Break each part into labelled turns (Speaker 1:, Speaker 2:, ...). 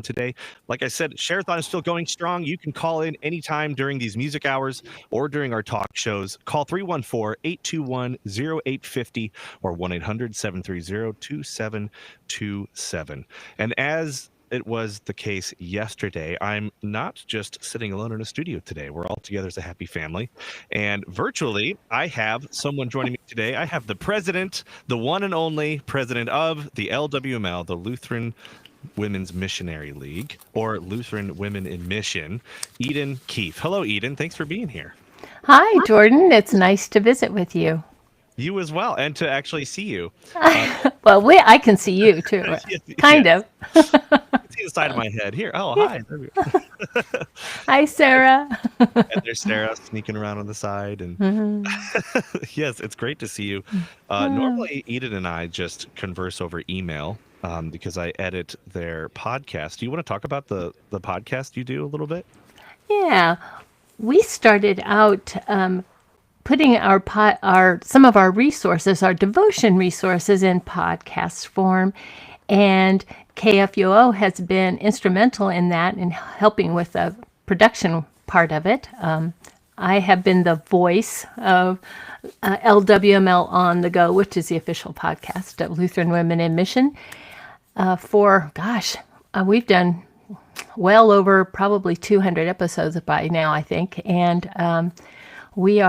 Speaker 1: today. Like I said, Share-a-thon is still going strong. You can call in anytime during these music hours or during our talk shows. Call 314-821-0850 or 1-800-730-2727. And as it was the case yesterday, I'm not just sitting alone in a studio today. We're all together as a happy family. And virtually, I have someone joining me today. I have the president, the one and only president of the LWML, the Lutheran Women's Missionary League, or Lutheran Women in Mission, Eden Keefe. Hello, Eden. Thanks for being here.
Speaker 2: Hi, Jordan. It's nice to visit with you.
Speaker 1: You as well, and to actually see you.
Speaker 2: Well, I can see you too,
Speaker 1: Yes,
Speaker 2: kind
Speaker 1: yes.
Speaker 2: of.
Speaker 1: You can see the side of my head here. Oh, hi. There we go.
Speaker 2: Hi, Sarah.
Speaker 1: And there's Sarah sneaking around on the side. And yes, it's great to see you. Normally, Eden and I just converse over email because I edit their podcast. Do you want to talk about the podcast you do a little bit?
Speaker 2: Yeah, we started out putting our some of our resources, our devotion resources, in podcast form, and KFUO has been instrumental in that in helping with the production part of it. I have been the voice of LWML On the Go, which is the official podcast of Lutheran Women in Mission. We've done well over probably 200 episodes by now, I think, and we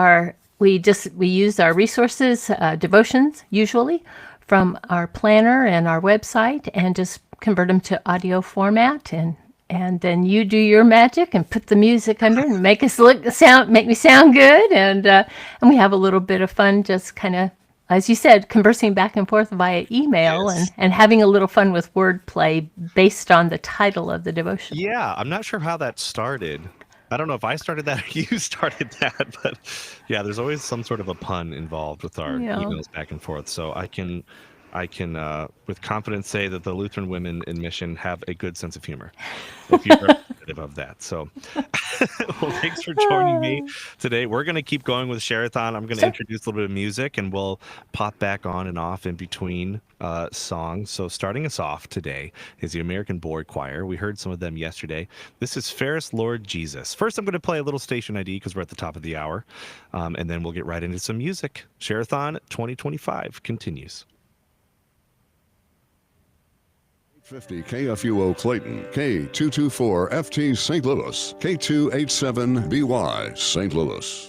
Speaker 2: use our resources, devotions usually, from our planner and our website, and just convert them to audio format, and then you do your magic and put the music under and make me sound good, and we have a little bit of fun, just kind of, as you said, conversing back and forth via email,
Speaker 1: Yes.
Speaker 2: and having a little fun with wordplay based on the title of the devotion.
Speaker 1: Yeah, I'm not sure how that started. I don't know if I started that or you started that, but yeah, there's always some sort of a pun involved with our
Speaker 2: Yeah.
Speaker 1: emails back and forth. So I can, with confidence say that the Lutheran Women in Mission have a good sense of humor, if you're representative of that. So, well, thanks for joining me today. We're going to keep going with Share-a-thon. I'm going to
Speaker 2: So
Speaker 1: introduce a little bit of music, and we'll pop back on and off in between songs. So, starting us off today is the American Board Choir. We heard some of them yesterday. This is Ferris Lord Jesus. First, I'm going to play a little station ID because we're at the top of the hour, and then we'll get right into some music. Share-a-thon 2025 continues.
Speaker 3: 50 KFUO Clayton, K224FT St. Louis, K287BY St. Louis.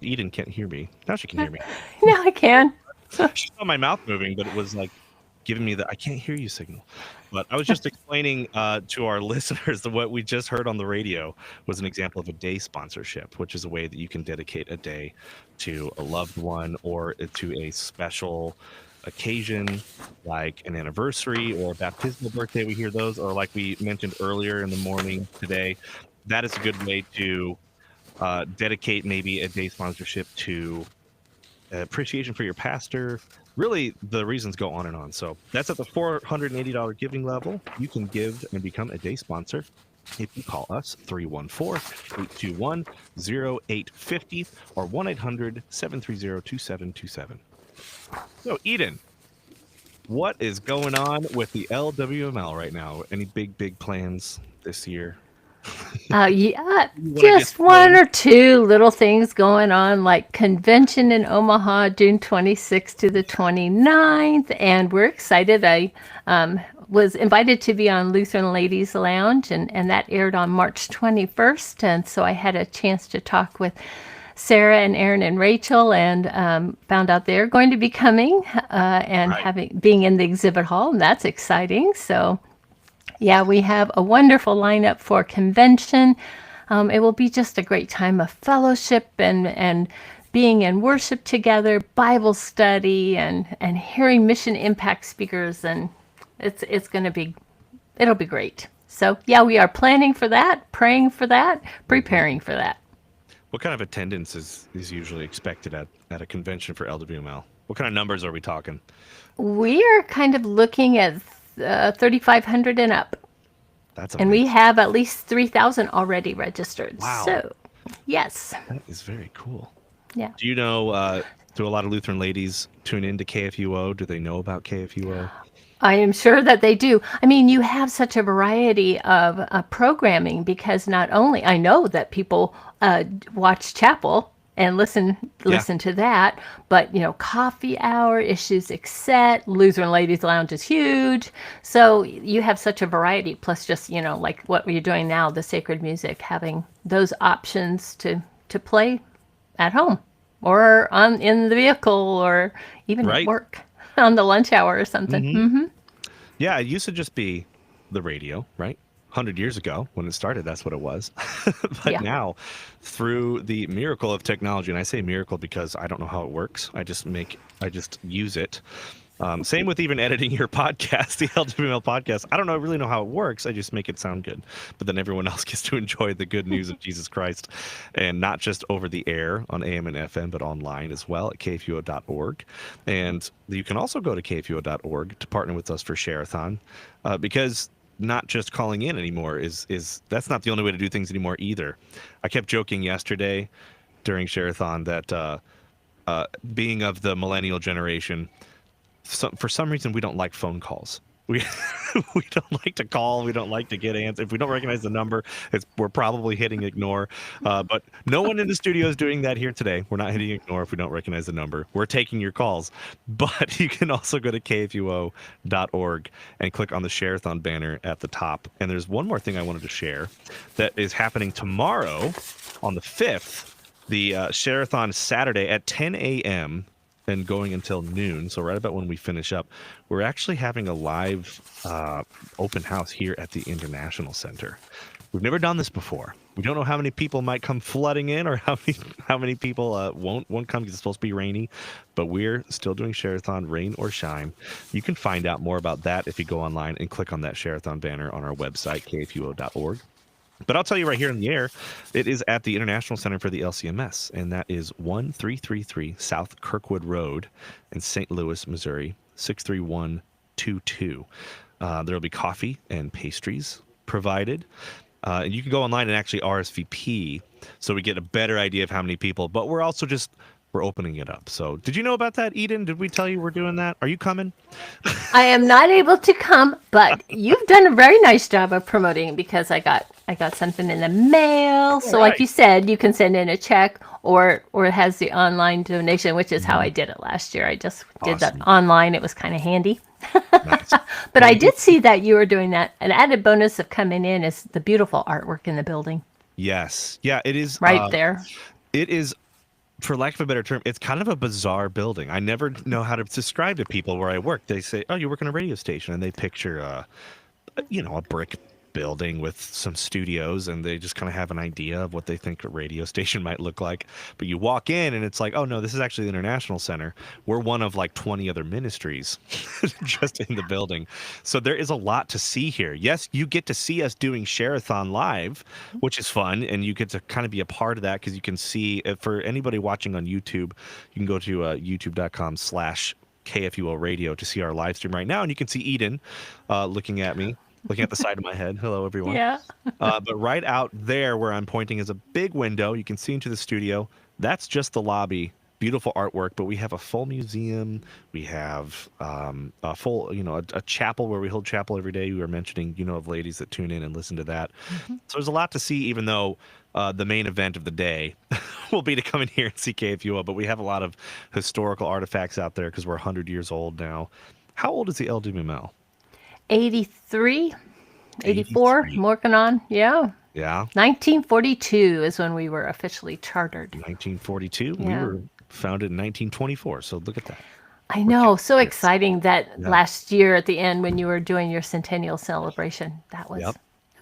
Speaker 1: Eden can't hear me. Now she can hear me.
Speaker 2: Now I can.
Speaker 1: She saw my mouth moving, but it was like giving me the I can't hear you signal. But I was just explaining to our listeners that what we just heard on the radio was an example of a day sponsorship, which is a way that you can dedicate a day to a loved one or to a special occasion like an anniversary or a baptismal birthday. We hear those, or like we mentioned earlier in the morning today. That is a good way to dedicate maybe a day sponsorship to appreciation for your pastor. Really, the reasons go on and on. So that's at the $480 giving level. You can give and become a day sponsor if you call us 314-821-0850 or 1-800-730-2727. So Eden, what is going on with the LWML right now? Any big plans this year?
Speaker 2: Yeah, just one or two little things going on, like convention in Omaha, June 26th to the 29th, and we're excited. I was invited to be on Lutheran Ladies Lounge, and that aired on March 21st, and so I had a chance to talk with Sarah and Aaron and Rachel, and found out they're going to be coming and being in the exhibit hall, and that's exciting. So yeah, we have a wonderful lineup for convention. It will be just a great time of fellowship and being in worship together, Bible study, and hearing mission impact speakers, and it'll be great. So yeah, we are planning for that, praying for that, preparing for that.
Speaker 1: What kind of attendance is usually expected at a convention for LWML? What kind of numbers are we talking?
Speaker 2: We are kind of looking at 3,500 and up.
Speaker 1: That's
Speaker 2: and we have at least 3,000 already registered.
Speaker 1: Wow.
Speaker 2: So, yes.
Speaker 1: That is very cool.
Speaker 2: Yeah.
Speaker 1: Do you know, do a lot of Lutheran ladies tune into KFUO? Do they know about KFUO?
Speaker 2: I am sure that they do. I mean, you have such a variety of programming, because not only I know that people watch Chapel and listen to that, but coffee hour, Issues Accept, Lutheran Ladies Lounge is huge. So you have such a variety, plus just like what we're doing now, the sacred music, having those options to play at home or in the vehicle or even at work on the lunch hour or something. Mm-hmm.
Speaker 1: Yeah, it used to just be the radio, right? 100 years ago when it started, that's what it was. But now, through the miracle of technology, and I say miracle because I don't know how it works. I just use it. Same with even editing your podcast, the LWML podcast. I don't really know how it works. I just make it sound good. But then everyone else gets to enjoy the good news of Jesus Christ, and not just over the air on AM and FM, but online as well at kfuo.org. And you can also go to kfuo.org to partner with us for Share-a-thon, because not just calling in anymore is that's not the only way to do things anymore either. I kept joking yesterday during Share-a-thon that being of the millennial generation, for some reason we don't like phone calls. We don't like to call. We don't like to get answers. If we don't recognize the number, we're probably hitting ignore. But no one in the studio is doing that here today. We're not hitting ignore if we don't recognize the number. We're taking your calls. But you can also go to kfuo.org and click on the Share-a-thon banner at the top. And there's one more thing I wanted to share that is happening tomorrow on the 5th, the Share-a-thon Saturday at 10 a.m., and going until noon, so right about when we finish up, we're actually having a live open house here at the International Center. We've never done this before. We don't know how many people might come flooding in, or how many people won't come because it's supposed to be rainy, but we're still doing Share-a-thon, rain or shine. You can find out more about that if you go online and click on that Share-a-thon banner on our website, kfuo.org. But I'll tell you right here in the air, it is at the International Center for the LCMS, and that is 1333 South Kirkwood Road in St. Louis, Missouri, 63122. There will be coffee and pastries provided. And you can go online and actually RSVP so we get a better idea of how many people. But we're also we're opening it up. So did you know about that, Eden? Did we tell you we're doing that? Are you coming?
Speaker 2: I am not able to come, but you've done a very nice job of promoting, because I got something in the mail. So like you said, you can send in a check, or it has the online donation, which is how I did it last year. I just did that online. It was kind of handy.
Speaker 1: Nice.
Speaker 2: But I did see that you were doing that. An added bonus of coming in is the beautiful artwork in the building.
Speaker 1: Yes. Yeah, it is.
Speaker 2: Right there.
Speaker 1: It is for lack of a better term, it's kind of a bizarre building. I never know how to describe to people where I work. They say, "Oh, you work in a radio station," and they picture a brick building with some studios, and they just kind of have an idea of what they think a radio station might look like. But you walk in and it's like, oh no, this is actually the International Center. We're one of like 20 other ministries just in the building. So there is a lot to see here. Yes, you get to see us doing Share-a-thon live, which is fun, and you get to kind of be a part of that because you can see, for anybody watching on YouTube, you can go to youtube.com/KFUO radio to see our live stream right now, and you can see Eden looking at me, looking at the side of my head. Hello, everyone.
Speaker 2: Yeah.
Speaker 1: But right out there where I'm pointing is a big window. You can see into the studio. That's just the lobby. Beautiful artwork, but we have a full museum. We have a full, a chapel where we hold chapel every day. You were mentioning, of ladies that tune in and listen to that. So there's a lot to see, even though the main event of the day will be to come in here and see KFUO. But we have a lot of historical artifacts out there because we're 100 years old now. How old is the LWML?
Speaker 2: 83, 84,
Speaker 1: 83.
Speaker 2: I'm working on. Yeah.
Speaker 1: Yeah.
Speaker 2: 1942 is when we were officially chartered.
Speaker 1: 1942. We
Speaker 2: Yeah.
Speaker 1: were founded in 1924. So look at that.
Speaker 2: I know. So
Speaker 1: Yes.
Speaker 2: exciting that
Speaker 1: Yeah.
Speaker 2: last year at the end when you were doing your centennial celebration. That was,
Speaker 1: Yep.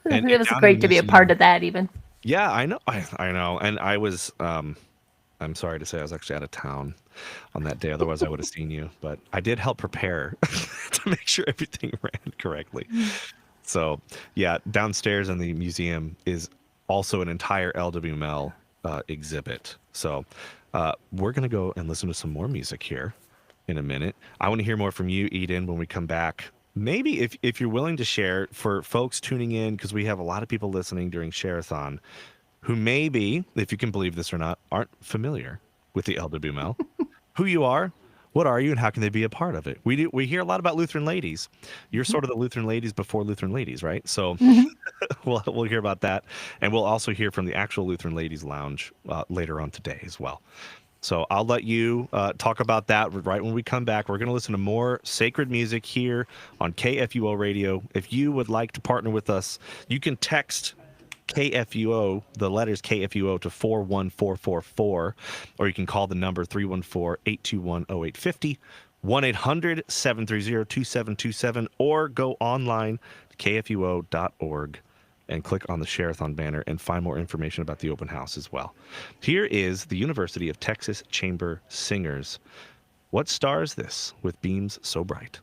Speaker 2: it
Speaker 1: And
Speaker 2: was
Speaker 1: down in
Speaker 2: great
Speaker 1: the
Speaker 2: to be a
Speaker 1: museum-
Speaker 2: part of that even.
Speaker 1: Yeah, I know. I know. And I was, I'm sorry to say, I was actually out of town on that day. Otherwise, I would have seen you. But I did help prepare to make sure everything ran correctly. So, yeah, downstairs in the museum is also an entire LWML exhibit. So, we're going to go and listen to some more music here in a minute. I want to hear more from you, Eden, when we come back. Maybe if you're willing to share for folks tuning in, because we have a lot of people listening during Share-a-thon who maybe, if you can believe this or not, aren't familiar with the LWML, who you are, what are you, and how can they be a part of it? We hear a lot about Lutheran ladies. You're sort of the Lutheran ladies before Lutheran ladies, right? So we'll hear about that, and we'll also hear from the actual Lutheran Ladies Lounge later on today as well. So I'll let you talk about that right when we come back. We're going to listen to more sacred music here on KFUO Radio. If you would like to partner with us, you can text KFUO, the letters KFUO, to 41444, or you can call the number 314-821-0850, 1-800-730-2727, or go online to kfuo.org and click on the Share-a-thon banner and find more information about the open house as well. Here is the University of Texas Chamber Singers. What star is this with beams so bright?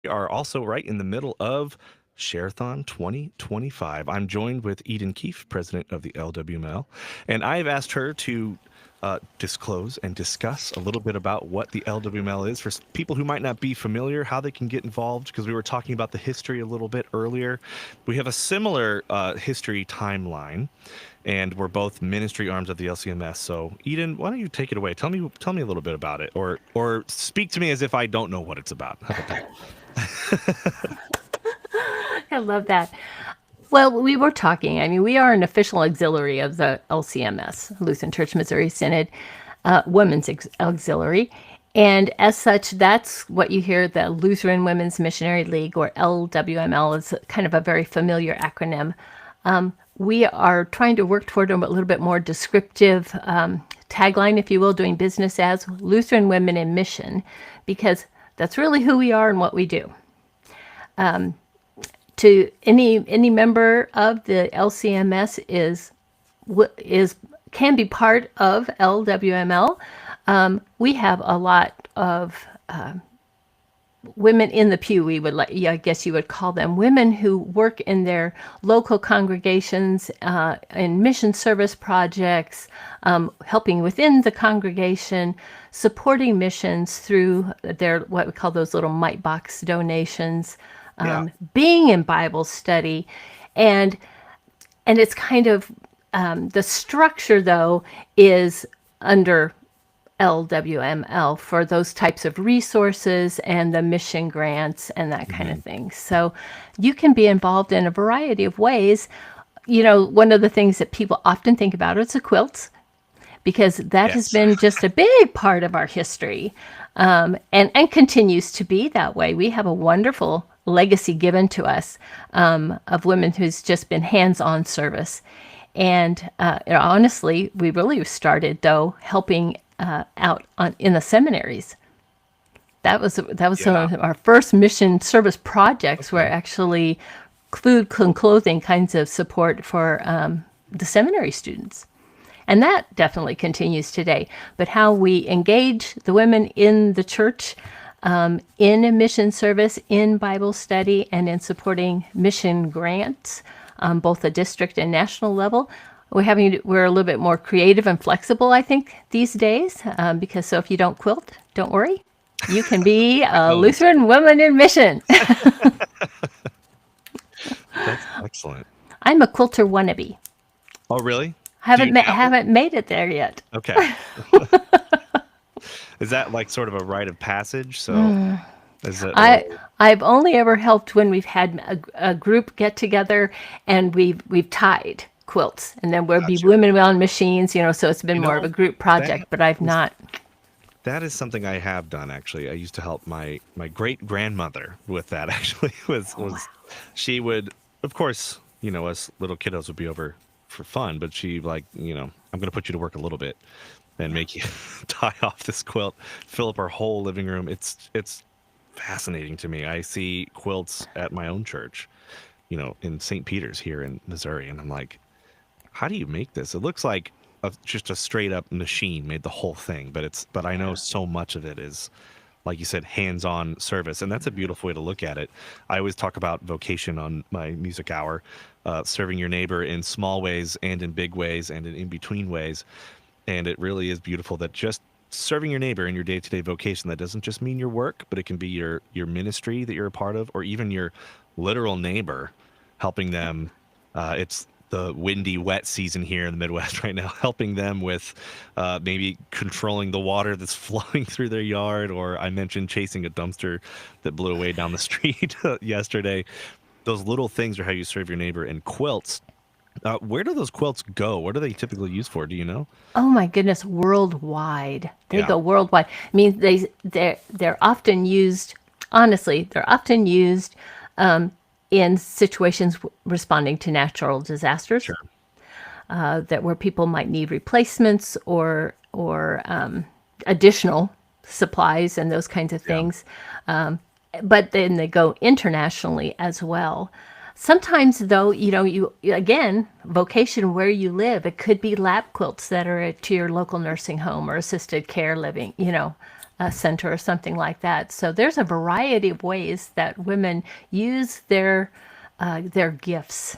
Speaker 1: We are also right in the middle of Shareathon 2025. I'm joined with Eden Keefe, president of the LWML, and I've asked her to disclose and discuss a little bit about what the LWML is for people who might not be familiar, how they can get involved, because we were talking about the history a little bit earlier. We have a similar history timeline, and we're both ministry arms of the LCMS. So, Eden, why don't you take it away? Tell me a little bit about it, or speak to me as if I don't know what it's about. How about that?
Speaker 2: I love that. Well, we were talking. I mean, we are an official auxiliary of the LCMS, Lutheran Church Missouri Synod, Women's Auxiliary. And as such, that's what you hear, the Lutheran Women's Missionary League, or LWML, is kind of a very familiar acronym. We are trying to work toward a little bit more descriptive tagline, if you will, doing business as Lutheran Women in Mission, because that's really who we are and what we do. To any member of the LCMS can be part of LWML. We have a lot of women in the pew. We would I guess you would call them women who work in their local congregations, in mission service projects, helping within the congregation, supporting missions through their what we call those little mite box donations. Being in Bible study, and it's kind of the structure, though, is under LWML for those types of resources and the mission grants and that kind of thing. So you can be involved in a variety of ways. You know, one of the things that people often think about is the quilts, because that has been just a big part of our history, and continues to be that way. We have a wonderful legacy given to us of women who's just been hands-on service. And honestly, we really started, though, helping out in the seminaries. That was some of our first mission service projects, were actually food and clothing kinds of support for the seminary students. And that definitely continues today. But how we engage the women in the church, in a mission service, in Bible study, and in supporting mission grants, both the district and national level. We're a little bit more creative and flexible, I think, these days, because so if you don't quilt, don't worry. You can be a Lutheran woman in mission.
Speaker 1: That's excellent.
Speaker 2: I'm a quilter wannabe.
Speaker 1: Oh, really?
Speaker 2: Haven't made it there yet.
Speaker 1: Okay. Is that like sort of a rite of passage? So, is it?
Speaker 2: I've only ever helped when we've had a group get together and we've tied quilts, and then we'll be women on machines, so it's been more of a group project. But I've not.
Speaker 1: That is something I have done, actually. I used to help my great grandmother with that. Actually, was she would, of course, us little kiddos would be over for fun, but she I'm going to put you to work a little bit and make you tie off this quilt, fill up our whole living room. It's fascinating to me. I see quilts at my own church, in St. Peter's here in Missouri, and I'm like, how do you make this? It looks like just a straight up machine made the whole thing, but I know so much of it is, like you said, hands-on service, and that's a beautiful way to look at it. I always talk about vocation on my music hour, serving your neighbor in small ways and in big ways and in between ways. And it really is beautiful that just serving your neighbor in your day-to-day vocation, that doesn't just mean your work, but it can be your ministry that you're a part of, or even your literal neighbor, helping them. It's the windy, wet season here in the Midwest right now, helping them with maybe controlling the water that's flowing through their yard, or I mentioned chasing a dumpster that blew away down the street yesterday. Those little things are how you serve your neighbor. And quilts, where do those quilts go? What are they typically used for? Do you know?
Speaker 2: Oh my goodness, worldwide. They go worldwide. I mean, they're often used. Honestly, they're often used in situations responding to natural disasters.
Speaker 1: Sure.
Speaker 2: That where people might need replacements or additional supplies and those kinds of things. But then they go internationally as well. Sometimes, though, you again, vocation where you live. It could be lap quilts that are to your local nursing home or assisted care living, a center or something like that. So there's a variety of ways that women use their gifts.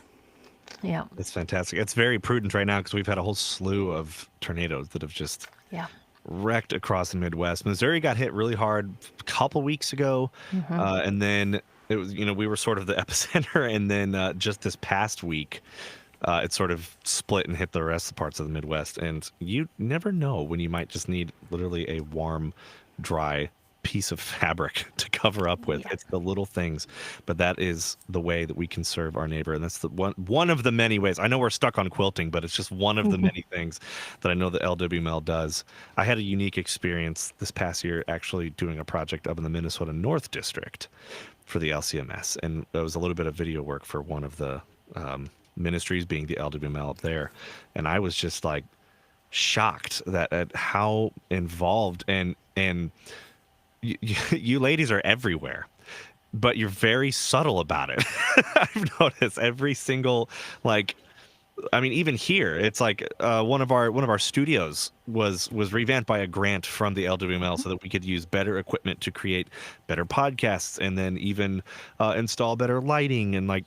Speaker 2: Yeah,
Speaker 1: It's fantastic. It's very prudent right now because we've had a whole slew of tornadoes that have just
Speaker 2: yeah.
Speaker 1: wrecked across the Midwest. Missouri got hit really hard a couple weeks ago, and then it was we were sort of the epicenter, and then just this past week, it sort of split and hit the rest of the parts of the Midwest. And you never know when you might just need literally a warm, dry piece of fabric to cover up with.
Speaker 2: Yeah.
Speaker 1: It's the little things, but that is the way that we can serve our neighbor, and that's the one of the many ways. I know we're stuck on quilting, but it's just one of the many things that I know that LWML does. I had a unique experience this past year actually doing a project up in the Minnesota North District for the LCMS, and it was a little bit of video work for one of the ministries, being the LWML up there, and I was just like shocked at how involved and you ladies are everywhere, but you're very subtle about it. I've noticed every single, like, I mean, even here, it's like one of our studios was revamped by a grant from the LWML so that we could use better equipment to create better podcasts, and then even install better lighting, and like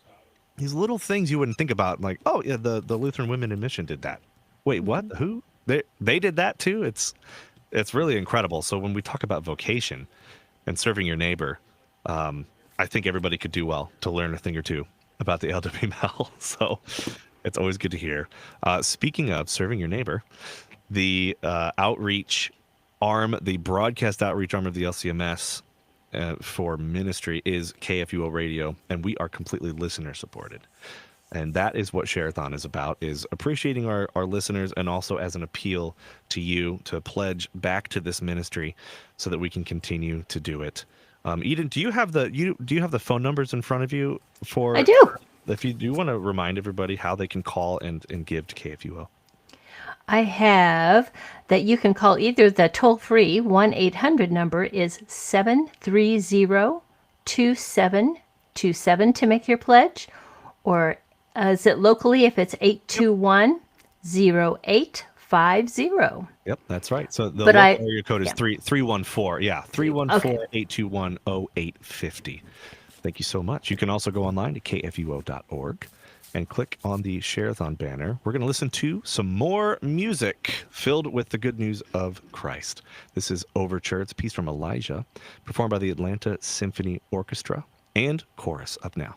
Speaker 1: these little things you wouldn't think about. Like, oh yeah, the Lutheran Women in Mission did that. Wait, what? Who? They did that too? It's really incredible. So when we talk about vocation and serving your neighbor, I think everybody could do well to learn a thing or two about the LWML. So it's always good to hear. Speaking of serving your neighbor, the outreach arm, the broadcast outreach arm of the LCMS for ministry is KFUO Radio, and we are completely listener supported. And that is what Share-a-thon is about, is appreciating our listeners, and also as an appeal to you to pledge back to this ministry so that we can continue to do it. Eden, do you have the phone numbers in front of you
Speaker 2: I
Speaker 1: for,
Speaker 2: do.
Speaker 1: if you do want to remind everybody how they can call and give to KFUO?
Speaker 2: I have that you can call either the toll-free 1-800 number is 730-2727 to make your pledge, or is it locally if it's 821-0850.
Speaker 1: Yep, that's right. So the
Speaker 2: But
Speaker 1: local area code is
Speaker 2: yeah.
Speaker 1: 314. Yeah, 314-821-0850. Thank you so much. You can also go online to kfuo.org and click on the Share-a-thon banner. We're going to listen to some more music filled with the good news of Christ. This is Overture. It's a piece from Elijah, performed by the Atlanta Symphony Orchestra and chorus up now.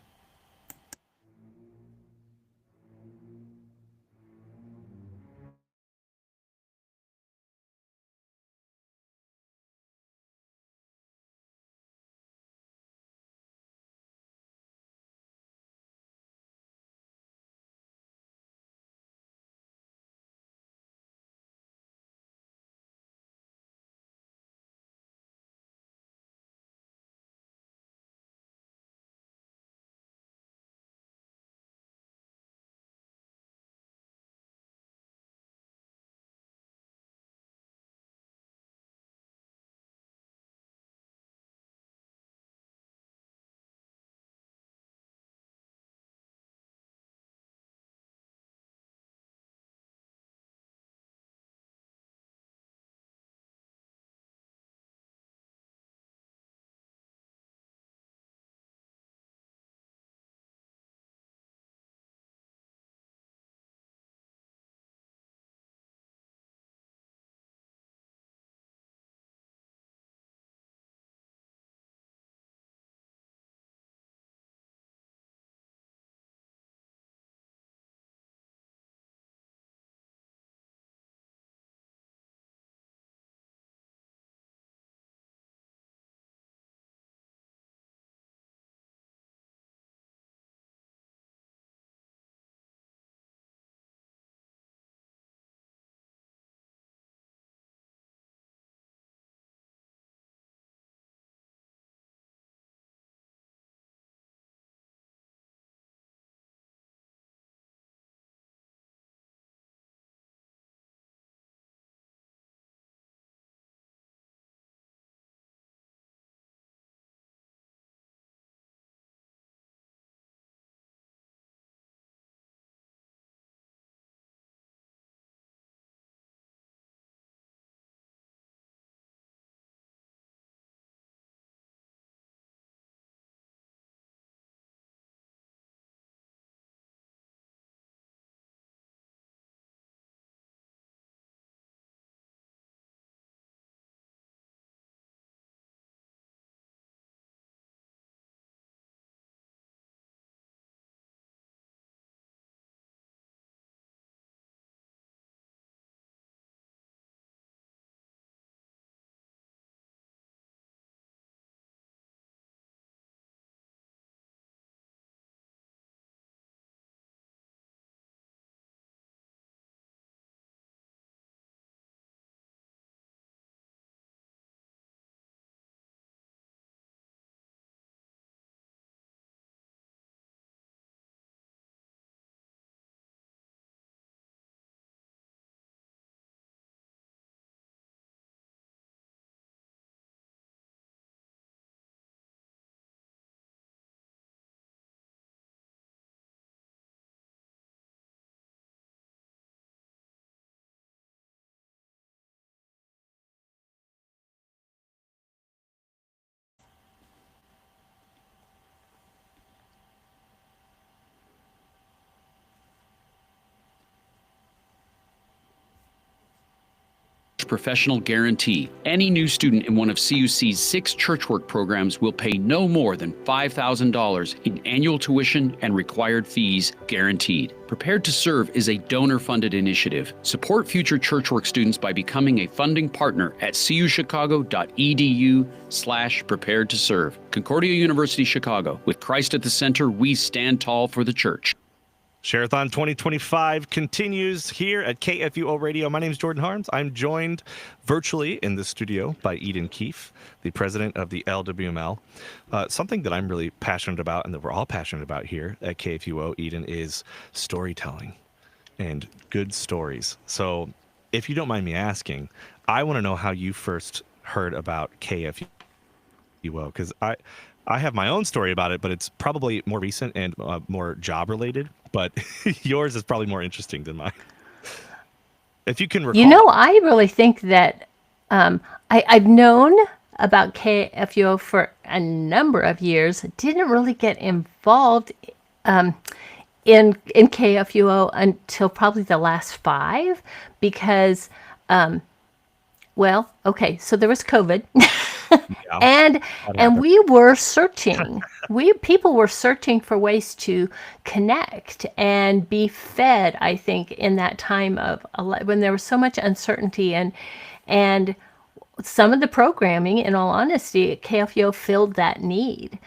Speaker 4: professional guarantee. Any new student in one of CUC's 6 churchwork programs will pay no more than $5,000 in annual tuition and required fees guaranteed. Prepared to Serve is a donor-funded initiative. Support future churchwork students by becoming a funding partner at cuchicago.edu/prepared to serve. Concordia University Chicago. With Christ at the center, we stand tall for the church.
Speaker 1: Share-a-thon 2025 continues here at KFUO Radio. My name is Jordan Harms. I'm joined virtually in the studio by Eden Keefe, the president of the LWML. Something that I'm really passionate about and that we're all passionate about here at KFUO, Eden, is storytelling and good stories. So if you don't mind me asking, I want to know how you first heard about KFUO, because I have my own story about it, but it's probably more recent and more job related. But yours is probably more interesting than mine. If you can recall.
Speaker 2: You know, I really think that I've known about KFUO for a number of years. Didn't really get involved in KFUO until probably the last 5 because, well, okay, so there was COVID.
Speaker 1: Yeah,
Speaker 2: and we were searching. People were searching for ways to connect and be fed, I think, in that time of when there was so much uncertainty and some of the programming, in all honesty, KFUO filled that need.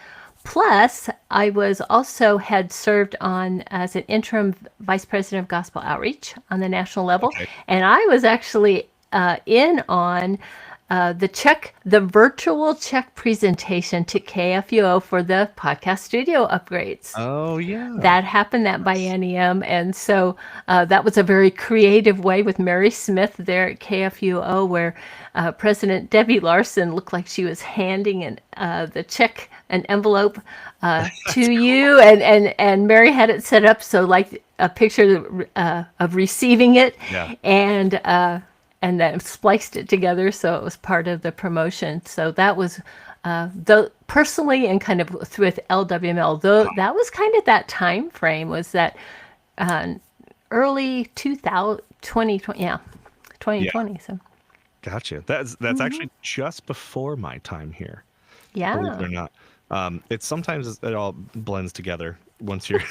Speaker 2: Plus, I was also had served on as an interim vice president of gospel outreach on the national level, and I was actually in on the virtual check presentation to KFUO for the podcast studio upgrades.
Speaker 1: Oh, yeah.
Speaker 2: That happened that biennium. And so that was a very creative way with Mary Smith there at KFUO, where President Debbie Larson looked like she was handing an envelope to you. And Mary had it set up so like a picture of receiving it.
Speaker 1: Yeah.
Speaker 2: And then spliced it together so it was part of the promotion. So that was personally and kind of with LWML, though that was kind of that time frame, was that early 2020, 2020.
Speaker 1: Yeah.
Speaker 2: So
Speaker 1: Gotcha. That's actually just before my time here.
Speaker 2: yeah.
Speaker 1: Believe it or not. It's sometimes it all blends together once you're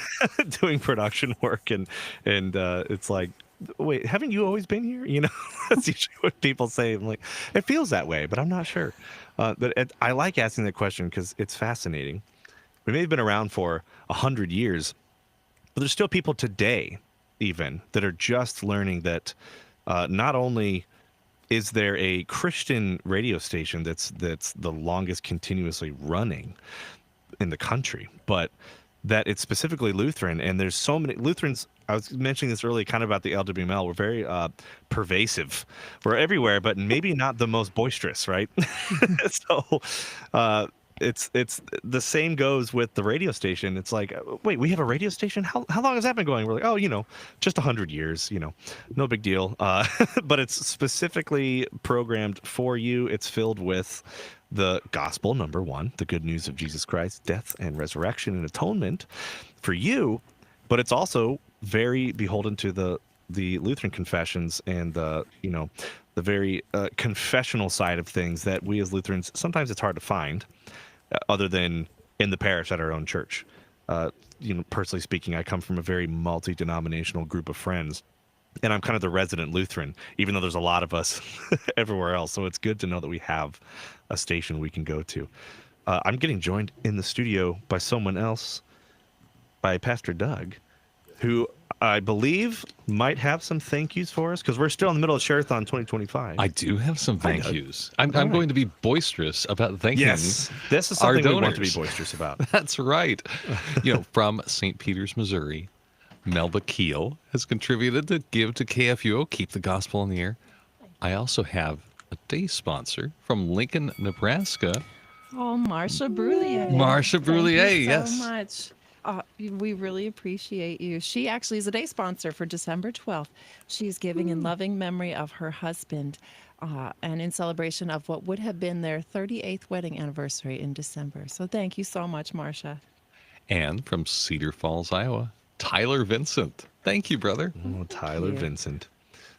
Speaker 1: doing production work and it's like, wait, haven't you always been here? You know, that's usually what people say. I'm like, it feels that way, but I'm not sure. I like asking that question because it's fascinating. We may have been around for 100 years, but there's still people today, even, that are just learning that not only is there a Christian radio station that's the longest continuously running in the country, but that it's specifically Lutheran, and there's so many Lutherans. I was mentioning this earlier, kind of about the LWML. We're very pervasive. We're everywhere, but maybe not the most boisterous, right? So it's the same goes with the radio station. It's like, wait, we have a radio station? How long has that been going? We're like, oh, just 100 years, no big deal. But it's specifically programmed for you. It's filled with the gospel, number 1, the good news of Jesus Christ, death and resurrection and atonement for you. But it's also very beholden to the Lutheran confessions and the very confessional side of things that we as Lutherans, sometimes it's hard to find other than in the parish at our own church. Personally speaking, I come from a very multi-denominational group of friends, and I'm kind of the resident Lutheran, even though there's a lot of us everywhere else. So it's good to know that we have a station we can go to. I'm getting joined in the studio by someone else, by Pastor Doug, who I believe might have some thank yous for us, because we're still in the middle of Share-a-thon 2025.
Speaker 5: I do have some thank yous. I'm going to be boisterous about thanking.
Speaker 1: Yes, this is something
Speaker 5: our
Speaker 1: we want to be
Speaker 5: donors.
Speaker 1: boisterous about.
Speaker 5: That's right. From St. Peters, Missouri, Melba Keel has contributed to give to KFUO, keep the gospel in the air. I also have a day sponsor from Lincoln, Nebraska.
Speaker 6: Oh, Marcia Brullier.
Speaker 5: Marcia Brullier,
Speaker 6: Thank you
Speaker 5: yes.
Speaker 6: so much. We really appreciate you. She actually is a day sponsor for December 12th. She's giving in loving memory of her husband and in celebration of what would have been their 38th wedding anniversary in December. So thank you so much, Marcia.
Speaker 5: And from Cedar Falls, Iowa, Tyler Vincent. Thank you, brother.
Speaker 1: Oh, Tyler
Speaker 6: you.
Speaker 1: Vincent.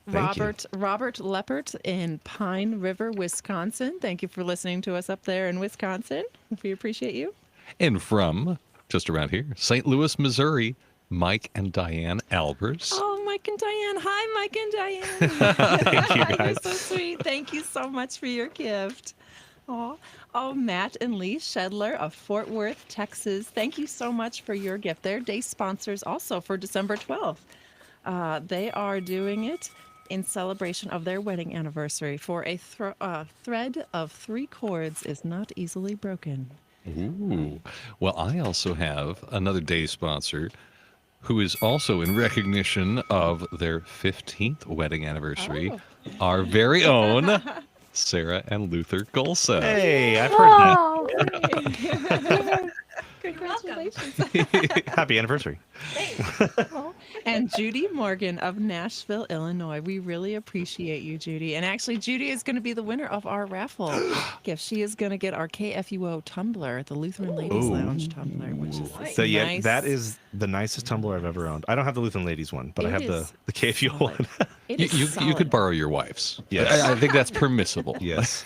Speaker 1: Thank you.
Speaker 6: Robert Leppert in Pine River, Wisconsin. Thank you for listening to us up there in Wisconsin. We appreciate you.
Speaker 5: And from just around here, St. Louis, Missouri, Mike and Diane Albers.
Speaker 6: Oh, Mike and Diane. Hi, Mike and Diane.
Speaker 1: Thank you,
Speaker 6: You're
Speaker 1: guys.
Speaker 6: so sweet. Thank you so much for your gift. Oh, Matt and Lee Shedler of Fort Worth, Texas. Thank you so much for your gift. They're day sponsors also for December 12th. They are doing it in celebration of their wedding anniversary. For a thread of 3 cords is not easily broken.
Speaker 5: Ooh. Well, I also have another day sponsor who is also in recognition of their 15th wedding anniversary, our very own Sarah and Luther Golsa.
Speaker 1: Hey, I've heard that.
Speaker 2: Oh,
Speaker 6: Congratulations.
Speaker 1: Happy anniversary.
Speaker 6: And Judy Morgan of Nashville, Illinois. We really appreciate you, Judy. And actually, Judy is going to be the winner of our raffle gift. She is going to get our KFUO tumbler, the Lutheran Ladies
Speaker 1: Ooh.
Speaker 6: Lounge tumbler, which is
Speaker 1: So yeah,
Speaker 6: nice.
Speaker 1: that is the nicest tumbler I've ever owned. I don't have the Lutheran Ladies one, but I
Speaker 6: It
Speaker 1: have
Speaker 6: is
Speaker 1: the KFU
Speaker 6: solid.
Speaker 1: one.
Speaker 6: It
Speaker 5: You,
Speaker 6: is
Speaker 5: you
Speaker 6: solid.
Speaker 5: could borrow your wife's.
Speaker 1: Yes.
Speaker 5: I think that's permissible.
Speaker 1: Yes.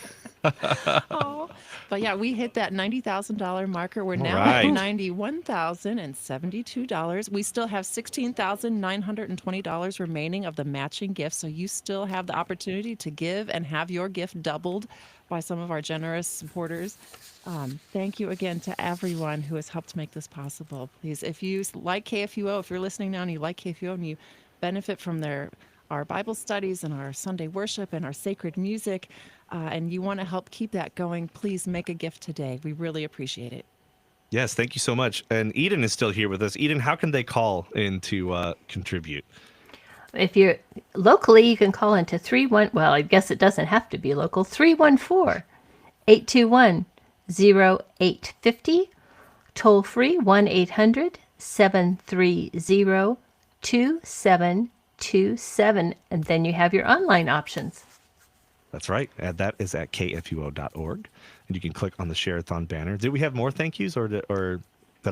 Speaker 6: Oh, but yeah, we hit that $90,000 marker. We're
Speaker 1: All
Speaker 6: now
Speaker 1: right.
Speaker 6: at $91,072. We still have $16,920 remaining of the matching gift. So you still have the opportunity to give and have your gift doubled by some of our generous supporters. Thank you again to everyone who has helped make this possible. Please, if you like KFUO, if you're listening now and you like KFUO and you benefit from our Bible studies and our Sunday worship and our sacred music, and you want to help keep that going, please make a gift today. We really appreciate it.
Speaker 1: Yes, thank you so much. And Eden is still here with us. Eden, how can they call in to contribute?
Speaker 2: if you're locally, you can call into 31. Well, I guess it doesn't have to be local. 314-821-0850. Toll free 1-800-730-2727. And then you have your online options.
Speaker 1: That's right. And that is at kfuo.org. And you can click on the Share-a-thon banner. Did we have more thank yous or did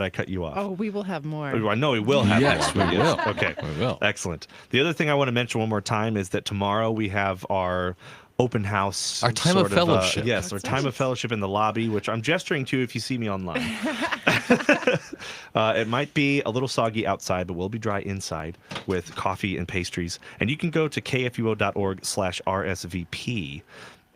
Speaker 1: I cut you off?
Speaker 6: Oh, we will have more.
Speaker 1: I know we will have
Speaker 5: Yes,
Speaker 1: more.
Speaker 5: we will.
Speaker 1: Okay.
Speaker 5: We will.
Speaker 1: Excellent. The other thing I want to mention one more time is that tomorrow we have our open house.
Speaker 5: Our time of
Speaker 1: sort
Speaker 5: fellowship.
Speaker 1: Yes, our time of fellowship in the lobby, which I'm gesturing to if you see me online. It might be a little soggy outside, but we'll be dry inside with coffee and pastries. And you can go to kfuo.org/RSVP,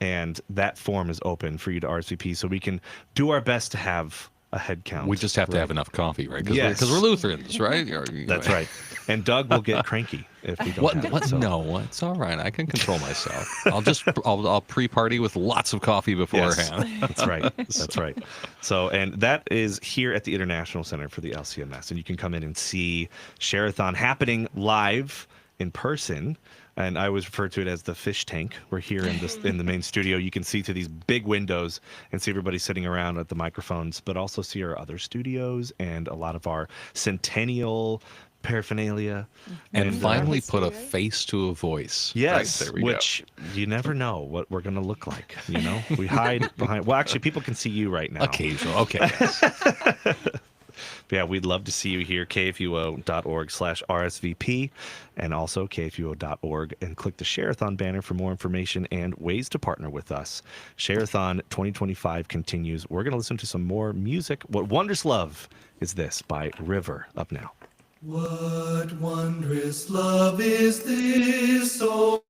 Speaker 1: and that form is open for you to RSVP, so we can do our best to have a head count.
Speaker 5: We just have to have enough coffee, right? Because
Speaker 1: Yes.
Speaker 5: we're Lutherans, right?
Speaker 1: That's right. And Doug will get cranky if we don't have it.
Speaker 5: What?
Speaker 1: so-
Speaker 5: No, it's all right. I can control myself. I'll pre-party with lots of coffee beforehand.
Speaker 1: Yes, that's right. That's right. So, and that is here at the International Center for the LCMS, and you can come in and see Share-a-thon happening live in person. And I always refer to it as the fish tank. We're here in the main studio. You can see through these big windows and see everybody sitting around at the microphones, but also see our other studios and a lot of our centennial paraphernalia.
Speaker 5: And finally
Speaker 6: History,
Speaker 5: put a
Speaker 6: right?
Speaker 5: face to a voice.
Speaker 1: Yes,
Speaker 5: Right, there we
Speaker 1: which you never know what we're going to look like. You know, we hide behind. Well, actually, people can see you right now.
Speaker 5: go. Occasional. Okay. Yes.
Speaker 1: But yeah, we'd love to see you here. kfuo.org/RSVP and also kfuo.org, and click the Share-a-thon banner for more information and ways to partner with us. Share-a-thon 2025 continues. We're going to listen to some more music. What Wondrous Love is this by River up now.
Speaker 7: What wondrous love is this, oh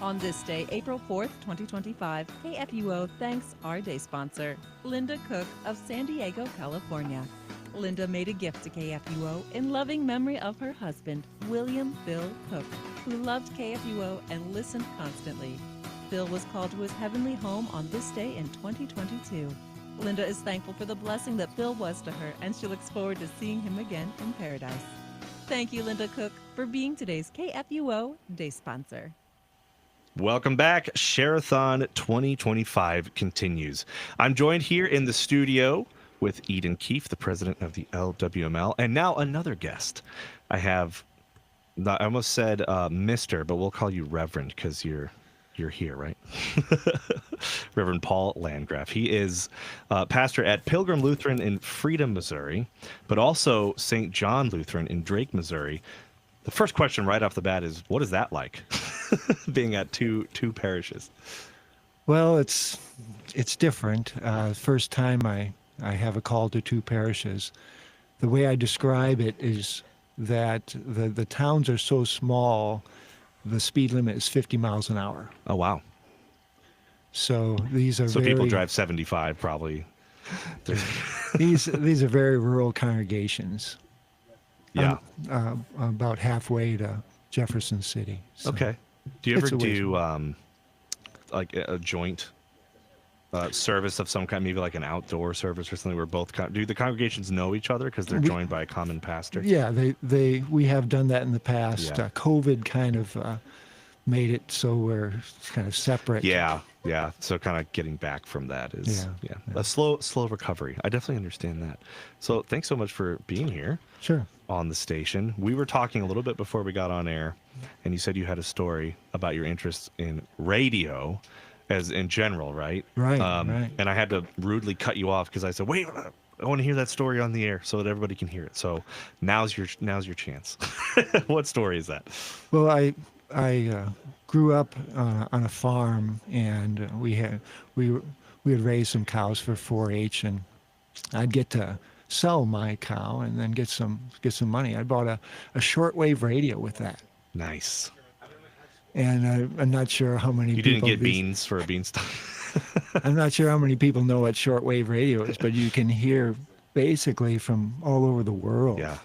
Speaker 6: On this day, April 4th, 2025, KFUO thanks our day sponsor, Linda Cook of San Diego, California. Linda made a gift to KFUO in loving memory of her husband, William Phil Cook, who loved KFUO and listened constantly. Phil was called to his heavenly home on this day in 2022. Linda is thankful for the blessing that Phil was to her, and she looks forward to seeing him again in paradise. Thank you, Linda Cook, for being today's KFUO day sponsor.
Speaker 1: Welcome back. Share-a-thon 2025 continues. I'm joined here in the studio with Eden Keefe, the president of the LWML, and now another guest. I have, I almost said Mr., but we'll call you Reverend because you're here, right? Reverend Paul Landgraf. He is pastor at Pilgrim Lutheran in Freedom, Missouri, but also St. John Lutheran in Drake, Missouri. The first question right off the bat is, what is that like, being at two parishes?
Speaker 8: Well, it's different. First time I have a call to two parishes. The way I describe it is that the towns are so small, the speed limit is 50 miles an hour.
Speaker 1: Oh, wow.
Speaker 8: So these are
Speaker 1: people drive 75 probably.
Speaker 8: these are very rural congregations.
Speaker 1: Yeah.
Speaker 8: About halfway to Jefferson City. So
Speaker 1: Okay. Do you ever
Speaker 8: it's a ways
Speaker 1: do like a joint service of some kind, maybe like an outdoor service or something where both do the congregations know each other because they're joined by a common pastor?
Speaker 8: Yeah, we have done that in the past.
Speaker 1: Yeah.
Speaker 8: COVID kind of made it so we're kind of separate.
Speaker 1: Yeah. So kind of getting back from that is
Speaker 8: Yeah.
Speaker 1: a slow recovery. I definitely understand that. So thanks so much for being here.
Speaker 8: Sure.
Speaker 1: On the station. We were talking a little bit before we got on air, and you said you had a story about your interest in radio as in general, right?
Speaker 8: Right,
Speaker 1: right. And I had to rudely cut you off because I said, wait, I want to hear that story on the air so that everybody can hear it. So now's your chance. What story is that?
Speaker 8: Well, I grew up on a farm, and we had raised some cows for 4-H, and I'd get to sell my cow and then get some money. I bought a shortwave radio with that.
Speaker 1: Nice.
Speaker 8: And I'm not sure how many
Speaker 1: You
Speaker 8: people...
Speaker 1: didn't get beans for a beanstalk?
Speaker 8: I'm not sure how many people know what shortwave radio is, but you can hear basically from all over the world.
Speaker 1: Yeah.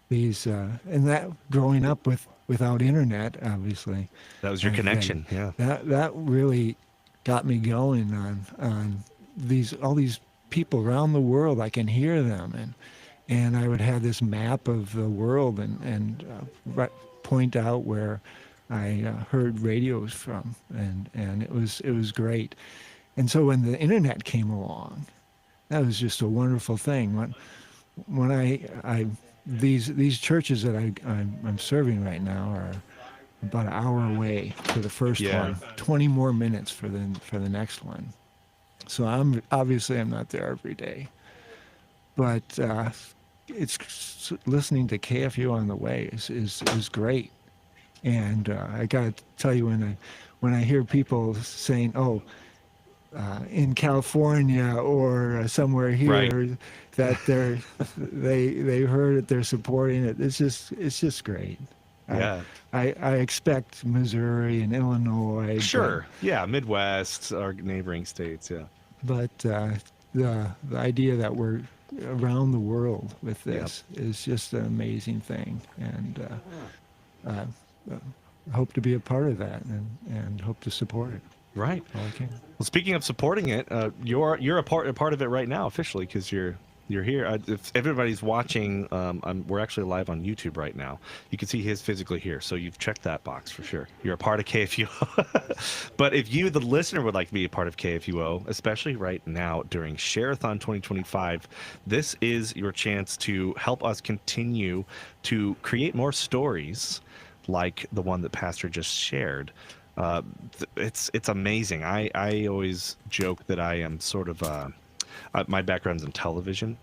Speaker 8: These and that growing up without internet, obviously.
Speaker 1: That was your connection. Yeah.
Speaker 8: That really got me going on all these people around the world. I can hear them, and I would have this map of the world and point out where I heard radios from, and it was great. And so when the internet came along, that was just a wonderful thing. When these churches that I'm serving right now are about an hour away for the first one, 20 more minutes for the next one. So I'm not there every day, but it's listening to KFU on the way is great. And I got to tell you, when I hear people saying, "Oh, in California or somewhere here,"
Speaker 1: right,
Speaker 8: that they heard it, they're supporting it. It's just great.
Speaker 1: Yeah.
Speaker 8: I expect Missouri and Illinois.
Speaker 1: Sure. Yeah. Midwest, our neighboring states. Yeah.
Speaker 8: But the idea that we're around the world with this is just an amazing thing, and hope to be a part of that and hope to support it.
Speaker 1: Right.
Speaker 8: All I can.
Speaker 1: Well, speaking of supporting it, you're a part of it right now officially because you're here. If everybody's watching, we're actually live on YouTube right now. You can see his physically here, so you've checked that box for sure. You're a part of KFUO. But if you, the listener, would like to be a part of KFUO, especially right now during Share-a-thon 2025, this is your chance to help us continue to create more stories like the one that Pastor just shared. It's amazing. I always joke that I am sort of my background's in television,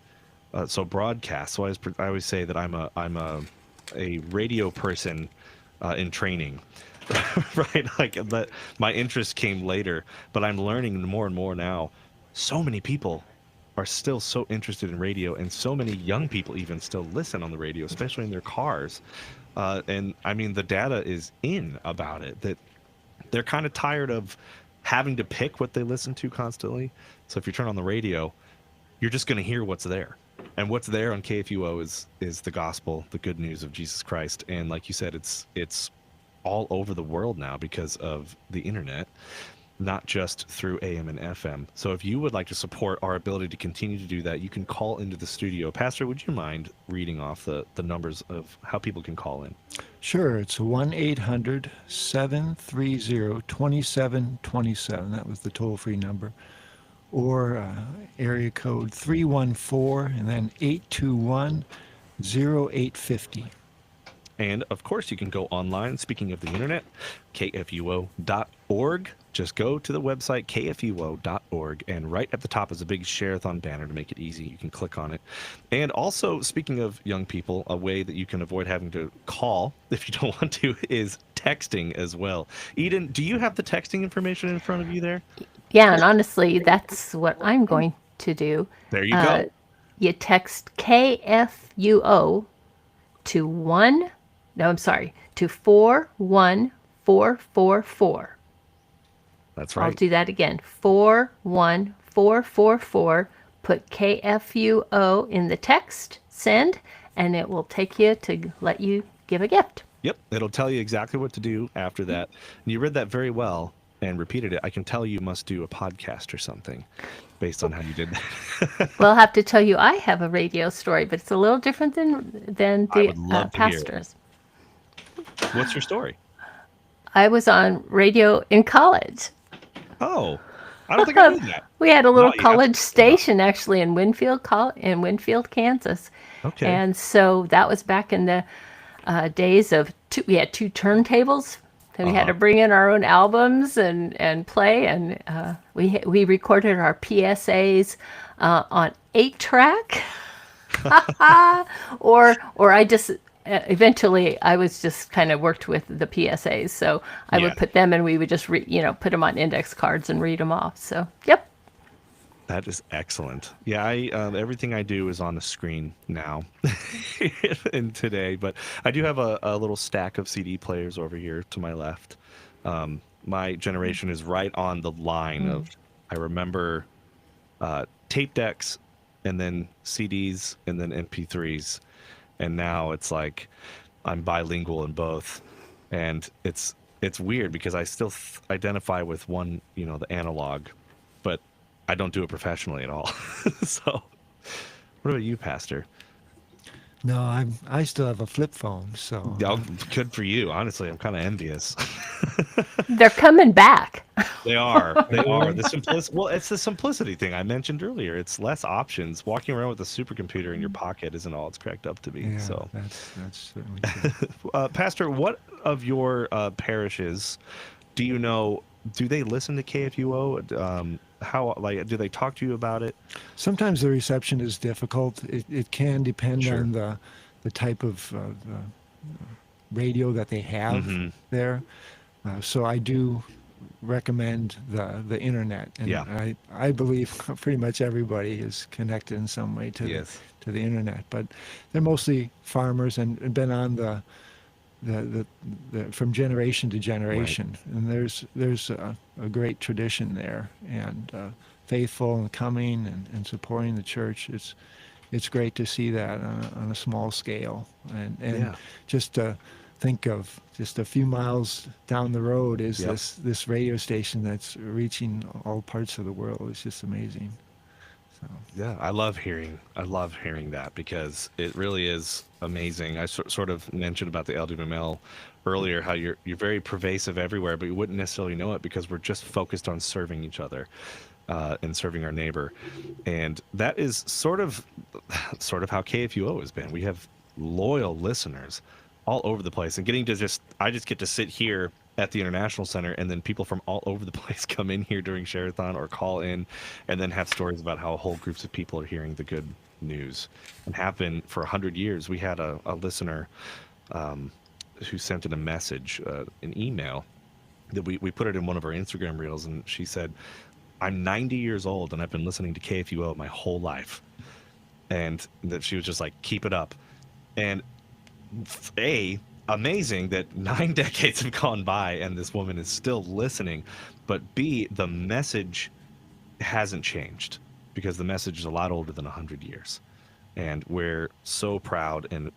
Speaker 1: so broadcast. So I always say that I'm a radio person in training, right? Like that. My interest came later, but I'm learning more and more now. So many people are still so interested in radio, and so many young people even still listen on the radio, especially in their cars. And I mean, the data is in about it that they're kind of tired of having to pick what they listen to constantly. So if you turn on the radio, you're just going to hear what's there. And what's there on KFUO is the gospel, the good news of Jesus Christ. And like you said, it's all over the world now because of the internet, not just through AM and FM. So if you would like to support our ability to continue to do that, you can call into the studio. Pastor, would you mind reading off the numbers of how people can call in?
Speaker 8: Sure, it's 1-800-730-2727. That was the toll-free number. Or area code 314 and then 821-0850.
Speaker 1: And of course, you can go online. Speaking of the internet, kfuo.org. Just go to the website, kfuo.org, and right at the top is a big Share-a-thon banner to make it easy. You can click on it. And also, speaking of young people, a way that you can avoid having to call, if you don't want to, is texting as well. Eden, do you have the texting information in front of you there?
Speaker 2: Yeah, and honestly, that's what I'm going to do.
Speaker 1: There you go.
Speaker 2: You text KFUO to 41444.
Speaker 1: That's right.
Speaker 2: I'll do that again. 41444. Put KFUO in the text, send, and it will take you to let you give a gift.
Speaker 1: Yep, it'll tell you exactly what to do after that. And you read that very well and repeated it. I can tell you must do a podcast or something based on how you did that.
Speaker 2: Well, I'll have to tell you I have a radio story, but it's a little different than
Speaker 1: I would love
Speaker 2: the
Speaker 1: to hear it.
Speaker 2: pastors.
Speaker 1: What's your story?
Speaker 2: I was on radio in college.
Speaker 1: Oh, I don't think I knew that.
Speaker 2: We had a little
Speaker 1: No, you have
Speaker 2: college
Speaker 1: to-
Speaker 2: station actually in Winfield, Kansas.
Speaker 1: Okay.
Speaker 2: And so that was back in the days of we had two turntables. And we had to bring in our own albums and play. And we recorded our PSAs on 8-track. or I just eventually I was just kind of worked with the PSAs. So I would put them and we would just put them on index cards and read them off. So, yep.
Speaker 1: That is excellent. Yeah, everything I do is on the screen now and today, but I do have a little stack of CD players over here to my left. My generation is right on the line of, I remember tape decks and then CDs and then MP3s. And now it's like I'm bilingual in both. And it's weird because I still identify with one, the analog, but I don't do it professionally at all. So, what about you, Pastor?
Speaker 8: No, I still have a flip phone, so
Speaker 1: Yeah, good for you. Honestly, I'm kind of envious.
Speaker 2: They're coming back.
Speaker 1: They are. They are. Well, it's the simplicity thing I mentioned earlier. It's less options. Walking around with a supercomputer in your pocket isn't all it's cracked up to be.
Speaker 8: yeah,
Speaker 1: So,
Speaker 8: that's certainly true.
Speaker 1: Pastor, what of your parishes do you know? Do they listen to KFUO? How do they talk to you about it?
Speaker 8: Sometimes the reception is difficult. It can depend
Speaker 1: Sure.
Speaker 8: on the type of radio that they have
Speaker 1: Mhm.
Speaker 8: there. So I do recommend the internet, and
Speaker 1: Yeah.
Speaker 8: I believe pretty much everybody is connected in some way to
Speaker 1: Yes.
Speaker 8: the internet. But they're mostly farmers and been on the from generation to generation, and there's a great tradition there, and faithful and coming and supporting the church. It's great to see that on a small scale, and
Speaker 1: Yeah.
Speaker 8: just to think of just a few miles down the road is
Speaker 1: Yep.
Speaker 8: this radio station that's reaching all parts of the world. It's just amazing. So.
Speaker 1: Yeah, I love hearing that because it really is amazing. I sort of mentioned about the LWML earlier, how you're very pervasive everywhere, but you wouldn't necessarily know it because we're just focused on serving each other and serving our neighbor. And that is sort of how KFUO has been. We have loyal listeners all over the place, and I just get to sit here at the International Center, and then people from all over the place come in here during Share-a-thon or call in and then have stories about how whole groups of people are hearing the good news, and have been for 100 years. We had a listener who sent in a message, an email, that we put it in one of our Instagram reels, and she said, I'm 90 years old and I've been listening to KFUO my whole life. And that she was just like, keep it up. And amazing that 9 decades have gone by and this woman is still listening. But B, the message hasn't changed, because the message is a lot older than 100 years. And we're so proud and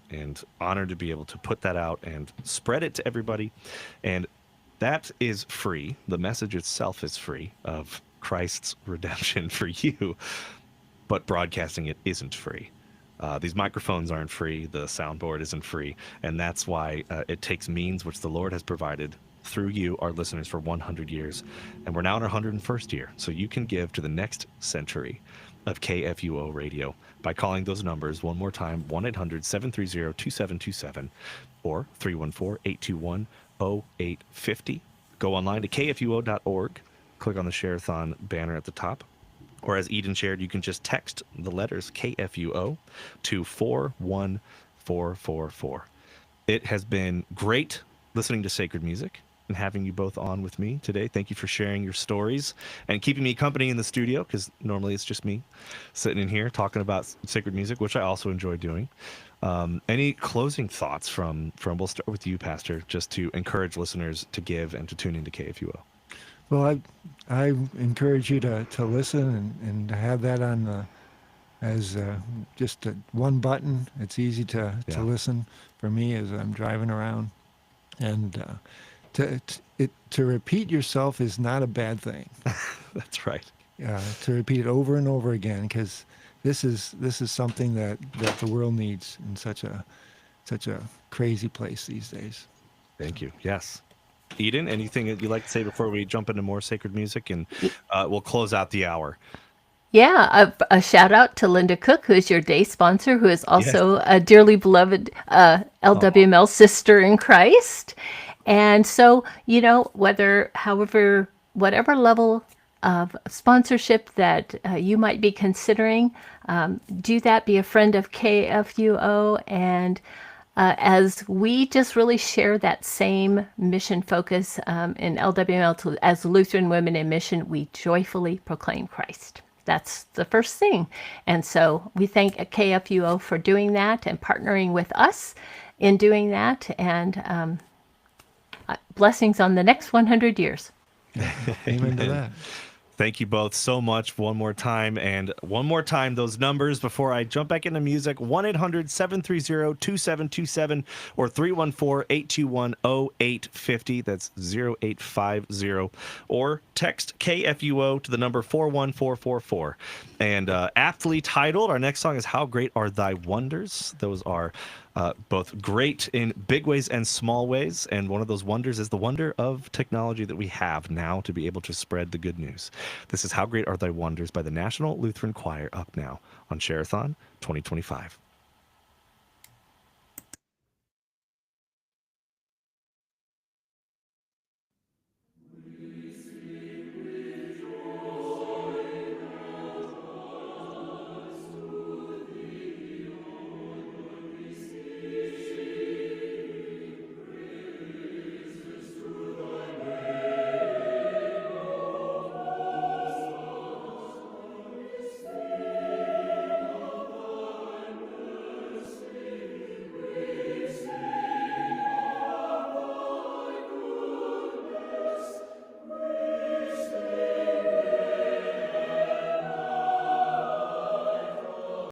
Speaker 1: honored to be able to put that out and spread it to everybody. And that is free. The message itself is free, of Christ's redemption for you. But broadcasting it isn't free. These microphones aren't free. The soundboard isn't free. And that's why it takes means which the Lord has provided through you, our listeners, for 100 years. And we're now in our 101st year. So you can give to the next century of KFUO radio by calling those numbers one more time: 1-800-730-2727 or 314-821-0850. Go online to kfuo.org, click on the Share-a-thon banner at the top, or as Eden shared, you can just text the letters KFUO to 41444. It has been great listening to sacred music and having you both on with me today. Thank you for sharing your stories and keeping me company in the studio, because normally it's just me sitting in here talking about sacred music, which I also enjoy doing. Any closing thoughts from we'll start with you, Pastor, just to encourage listeners to give and to tune into KFUO?
Speaker 8: Well, I encourage you to listen and to have that on as just one button. It's easy to listen for me as I'm driving around, and to repeat yourself is not a bad thing.
Speaker 1: That's right.
Speaker 8: To repeat it over and over again, because this is something that the world needs in such a crazy place these days.
Speaker 1: Thank you. Yes. Eden, anything that you'd like to say before we jump into more sacred music, and we'll close out the hour?
Speaker 2: Yeah, a shout out to Linda Cook, who is your day sponsor, who is also a dearly beloved LWML sister in Christ. And so, whatever level of sponsorship that you might be considering, do that. Be a friend of KFUO. And as we just really share that same mission focus in LWML as Lutheran Women in Mission, we joyfully proclaim Christ. That's the first thing. And so we thank KFUO for doing that and partnering with us in doing that. And blessings on the next 100 years.
Speaker 8: Amen to that.
Speaker 1: Thank you both so much one more time. And one more time, those numbers before I jump back into music: 1-800-730-2727 or 314-821-0850. That's 0850. Or text KFUO to the number 41444. And aptly titled, our next song is How Great Are Thy Wonders. Those are both great in big ways and small ways. And one of those wonders is the wonder of technology that we have now to be able to spread the good news. This is How Great Are Thy Wonders by the National Lutheran Choir, up now on Share-a-thon 2025.